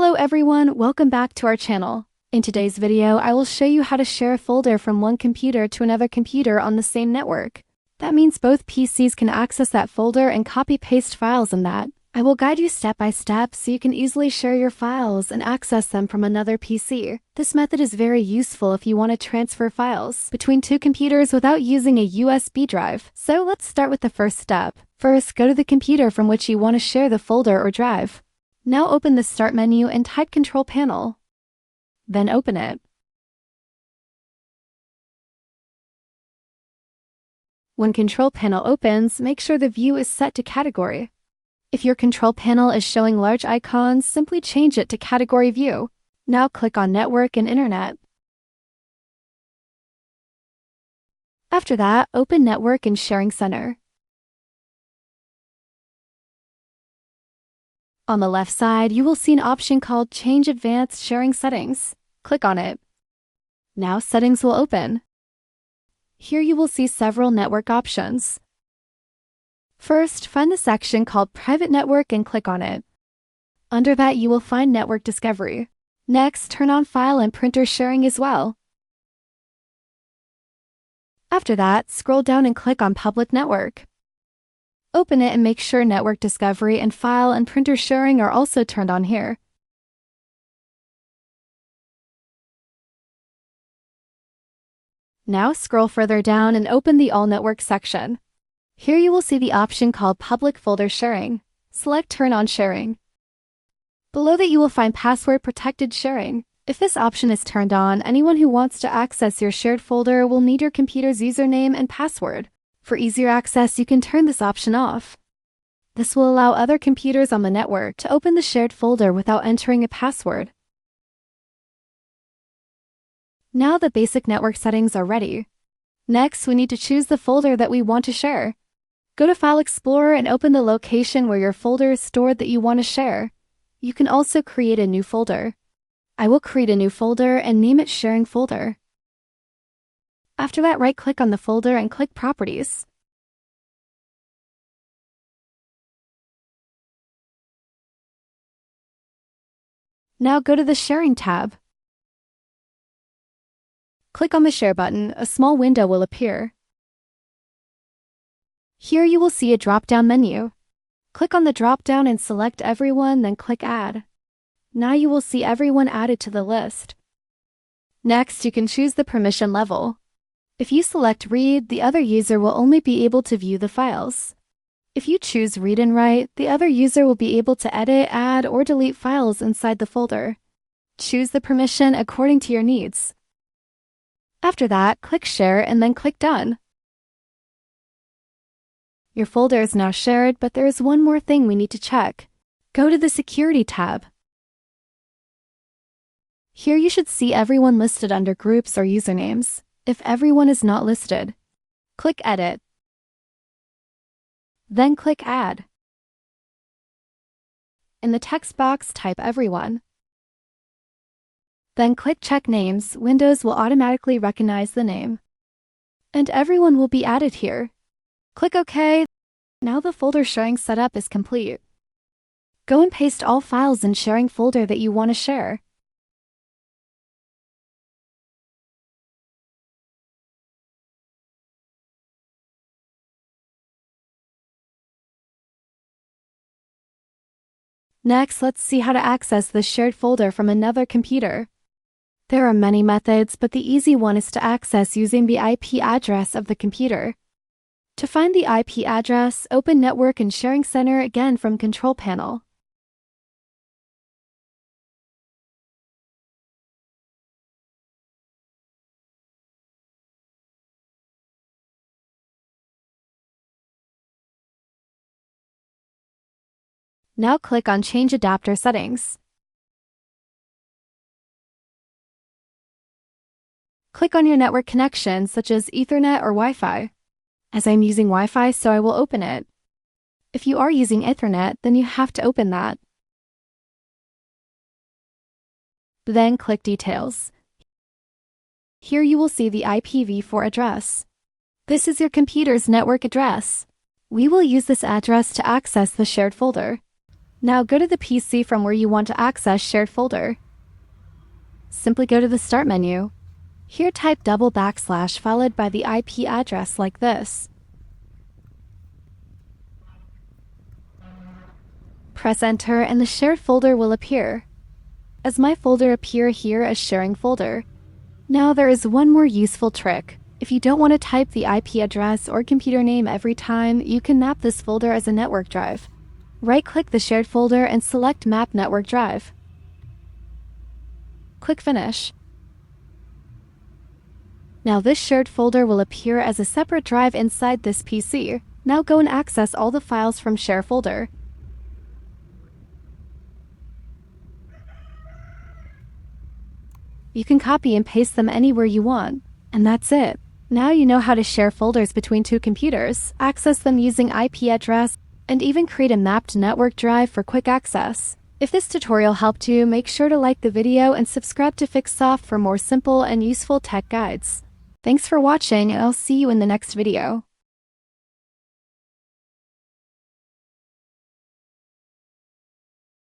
Hello everyone, welcome back to our channel. In today's video, I will show you how to share a folder from one computer to another computer on the same network. That means both PCs can access that folder and copy-paste files in that. I will guide you step by step so you can easily share your files and access them from another PC. This method is very useful if you want to transfer files between two computers without using a USB drive. So let's start with the first step. First, go to the computer from which you want to share the folder or drive. Now open the Start menu and type Control Panel. Then open it. When Control Panel opens, make sure the view is set to Category. If your Control Panel is showing large icons, simply change it to Category View. Now click on Network and Internet. After that, open Network and Sharing Center. On the left side, you will see an option called Change Advanced Sharing Settings. Click on it. Now Settings will open. Here you will see several network options. First, find the section called Private Network and click on it. Under that, you will find Network Discovery. Next, turn on File and Printer Sharing as well. After that, scroll down and click on Public Network. Open it and make sure Network Discovery and File and Printer Sharing are also turned on here. Now scroll further down and open the All Network section. Here you will see the option called Public Folder Sharing. Select Turn on Sharing. Below that you will find Password Protected Sharing. If this option is turned on, anyone who wants to access your shared folder will need your computer's username and password. For easier access, you can turn this option off. This will allow other computers on the network to open the shared folder without entering a password. Now the basic network settings are ready. Next, we need to choose the folder that we want to share. Go to File Explorer and open the location where your folder is stored that you want to share. You can also create a new folder. I will create a new folder and name it Sharing Folder. After that, right-click on the folder and click Properties. Now go to the Sharing tab. Click on the Share button. A small window will appear. Here you will see a drop-down menu. Click on the drop-down and select Everyone, then click Add. Now you will see everyone added to the list. Next, you can choose the permission level. If you select Read, the other user will only be able to view the files. If you choose Read and Write, the other user will be able to edit, add, or delete files inside the folder. Choose the permission according to your needs. After that, click Share and then click Done. Your folder is now shared, but there is one more thing we need to check. Go to the Security tab. Here you should see everyone listed under groups or usernames. If everyone is not listed, click Edit. Then click Add. In the text box, type Everyone. Then click Check Names. Windows will automatically recognize the name. And everyone will be added here. Click OK. Now the folder sharing setup is complete. Go and paste all files in Sharing folder that you want to share. Next, let's see how to access the shared folder from another computer. There are many methods, but the easy one is to access using the IP address of the computer. To find the IP address, open Network and Sharing Center again from Control Panel. Now click on Change Adapter Settings. Click on your network connection, such as Ethernet or Wi-Fi. As I'm using Wi-Fi, so I will open it. If you are using Ethernet, then you have to open that. Then click Details. Here you will see the IPv4 address. This is your computer's network address. We will use this address to access the shared folder. Now go to the PC from where you want to access shared folder. Simply go to the Start menu. Here type // followed by the IP address like this. Press Enter and the shared folder will appear. As my folder appear here as sharing folder. Now there is one more useful trick. If you don't want to type the IP address or computer name every time, you can map this folder as a network drive. Right-click the shared folder and select Map Network Drive. Click Finish. Now this shared folder will appear as a separate drive inside this PC. Now go and access all the files from Share folder. You can copy and paste them anywhere you want. And that's it. Now you know how to share folders between two computers, access them using IP address, and even create a mapped network drive for quick access. If this tutorial helped you, make sure to like the video and subscribe to FixSoft for more simple and useful tech guides. Thanks for watching, and I'll see you in the next video.